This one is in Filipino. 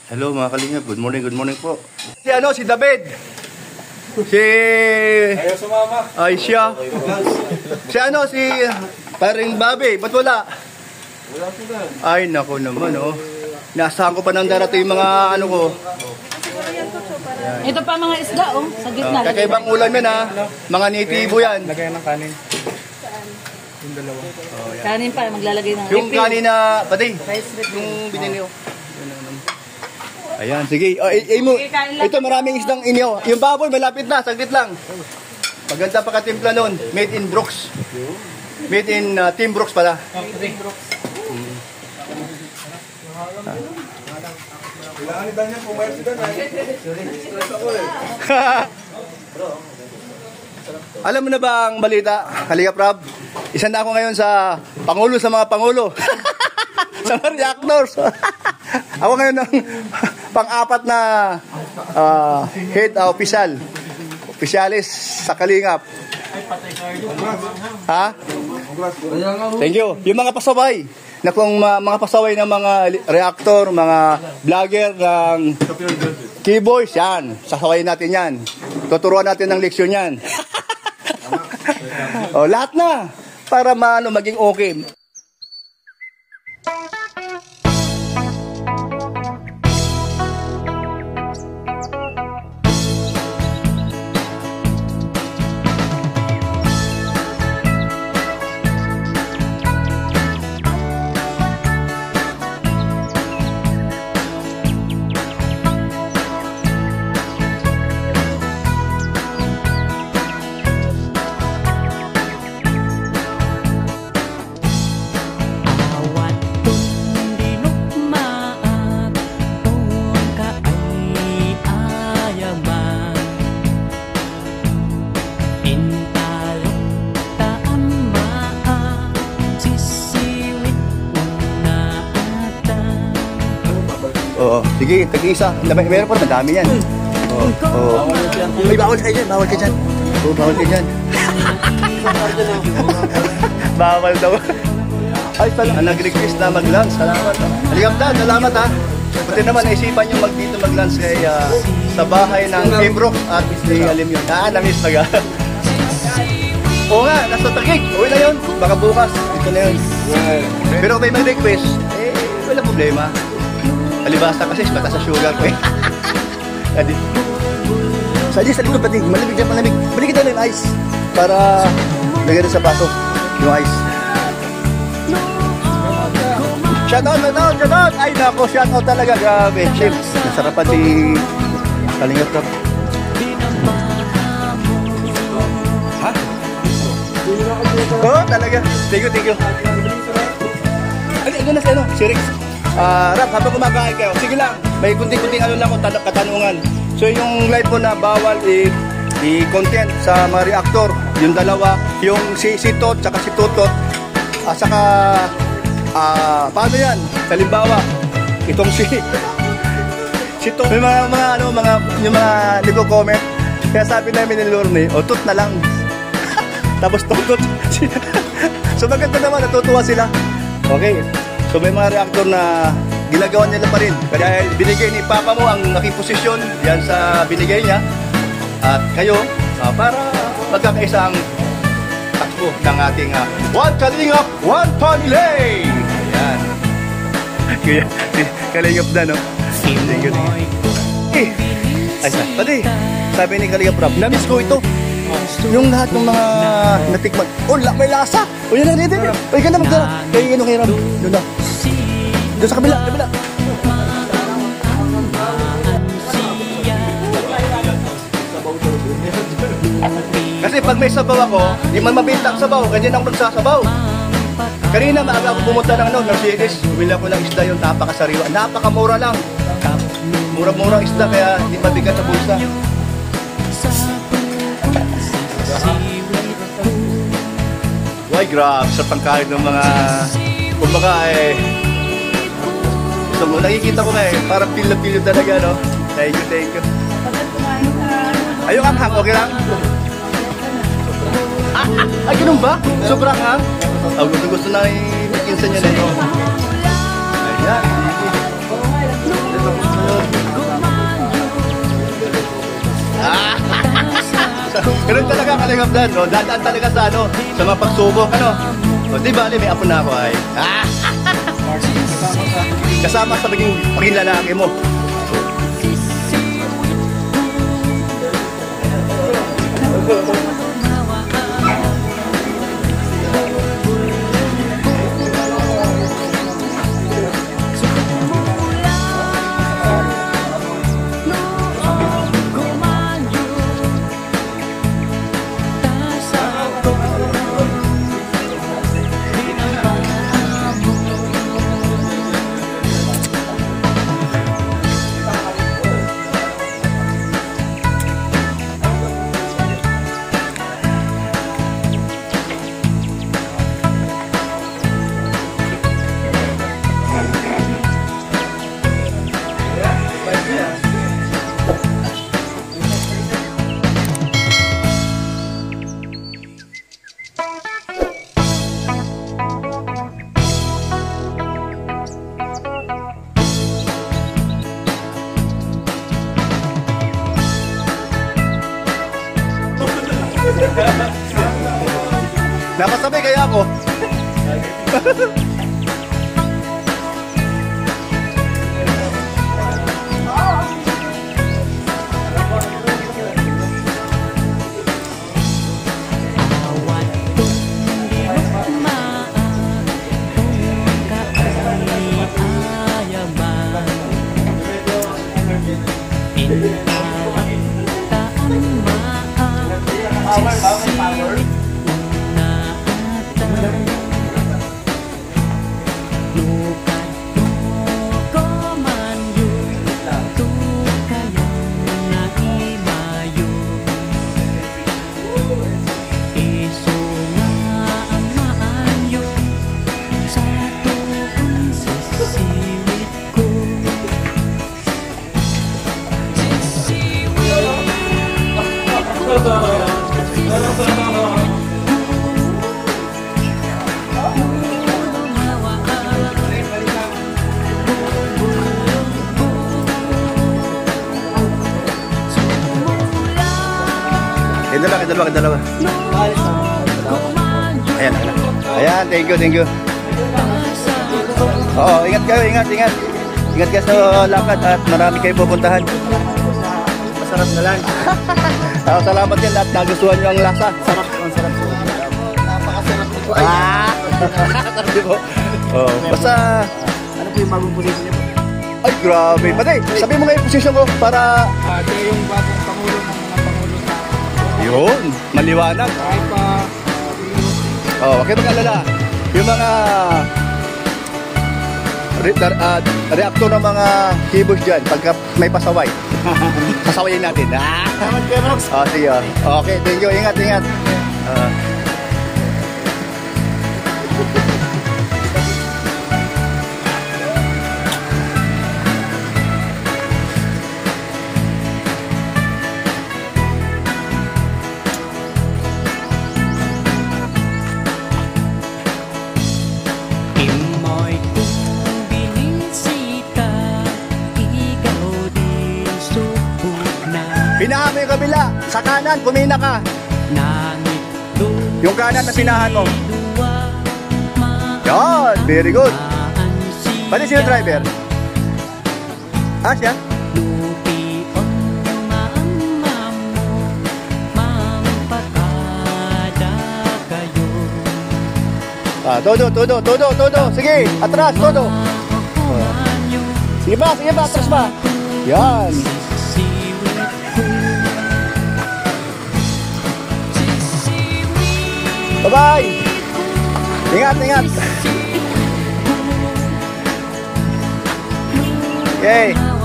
Hello mga kalingap, good morning po. Si David. Ayaw sumama. Ay siya. Si paring Bobby, ba't wala? Wala po na. Ay nako naman oh. Naasahan ko pa ng darating yung mga ano ko. Ito pa mga isda oh, sa gitna. Kakaibang ulam yan ha. Mga nitibo yan. Lagyan ng kanin. Yung dalawa. Kanin pa, maglalagay ng Yung kanina, pati, yung binili ko. Ayan, sige. Ito maraming isdang inyo. Yung baboy, malapit na, saglit lang. Maganda pa katimpla nun. Made in Brooks. Made in Team Brooks pala. Team Brooks. Kailangan ni Daniel pumayag si Dan. Stress ako eh. Alam mo na ba ang balita, Kalingap Rob? Isa na ako ngayon sa Pangulo sa mga Pangulo. Sa mga reactors. Ako ngayon ng pang-apat na head official. Officialis sa Kalingap. Ha? Thank you. Yung mga pasaway na kung mga pasaway ng mga reactor, mga vlogger ng keyboards, yan. Sasawayin natin yan. Tuturuan natin ng leksyon yan. O, lahat na. Para maging okay. Oo, sige, tag-isa. Meron pa, madami yan. Oo. Ay, bawal kayo dyan, bawal kayo dyan. Oo, bawal kayo dyan. Bawal daw. Ay, nag-request na mag-lunch. Salamat. Halingap na, salamat ha. Buti naman, naisipan nyo dito mag-lunch kay sa bahay ng Team Brooks at hindi alam yun. Namiss na ga. Oo nga, nasa Taguig. Uwi na yun. Baka bukas. Ito na yun. Pero kung may mag-request, wala problema. Alibasa kasi pata sa sugar ko eh. Adi. Sa likod pati, malamig dyan, malamig. Balik kita ng ice para lagyan sa pato yung ice. Shoutout! Ay nako, shoutout talaga. Grabe, chef. Nasarapan di Kalingap Rob. Ha? Oo, talaga. Thank you. Ano na sa si Rex? Rap, habang kumakain kayo, sige lang, may kunting-kunting ano lang kung katanungan. So yung live ko na bawal i-content sa mga reactor, yung dalawa, yung si Tot tsaka si Tutot, saka paano yan? Halimbawa, itong si Tot, may yung mga nagko-comment, kaya sabi namin ni Lorne, Tot na lang. Tapos Tutot. So maganda naman, natutuwa sila. Okay. So may mga reactor na ginagawa nila pa rin. Kaya binigay ni Papa mo ang aking posisyon yan sa binigay niya. At kayo, para magkakaisa ang takbo ng ating One Kalingap, One Family! Ayan. Kaya, Kalingap na, no? Thank you. Ay, pati, sabi ni Kalingap Rob, na-miss ko ito. Yung lahat ng mga natikman. May lasa! O yan na, dito. Ay, ka na magdala. Kaya yun, Rob. Doon na. Doon sa kabila. Kasi pag may sabaw ako, di man mabinta ang sabaw, ganyan ang magsasabaw. Kanina maaga ako pumunta ng Mercedes. Bumili ako ng isda yung napakasariwa. Napakamura lang. Mura-mura isda kaya hindi mabigat sa bulsa. Why, grabe sa pangkain ng mga kumbaga so, nakikita ko parang pilo-pilo talaga, no? Thank you. Ayun ang hang, okay lang? Ay, ganun ba? Sobrang hang? Gusto na ipikinsa niya na yun. Ayan, Ganun talaga Kalingap Dan. No? Dadaan talaga sa ano, sa mga pagsubok. Ano? O, di bali, may apo na ako ay. Ah! Kasama sa paging lalaki mo. Napasabay kaya ako. Dalawa. Ayan, ayan. Ayan, thank you. Oo, ingat kayo, ingat. Ingat kayo sa lakad at marami kayo pupuntahan. Masarap na lang. Salamat din at nagustuhan nyo ang lasa. Sarap. Napakasarap nito. Sarap po. Oh, basta, Ano po yung bagong posisyon niyo po? ay grabe. Patay, sabi mo nga yung posisyon ko para... Kaya yung bagong pangulo ng mga pangulo na Yun, maliwanag. kahit pa Oh, okay mag-alala. Yung mga reaktor ng mga keyboards dyan, pagka may pasaway, pasawayin natin. Salamat kayo, Rox. Oh, sige. Okay, thank you. Ingat. Pinahan mo yung kabila. Sa kanan, kumina ka. Yung kanan na pinahan mo. Yan, very good. Pati sino driver? Ah, siya? Todo. Sige, atras, todo. Sige ba, atras ba? Yan. Bye-bye. Ingat. Okay.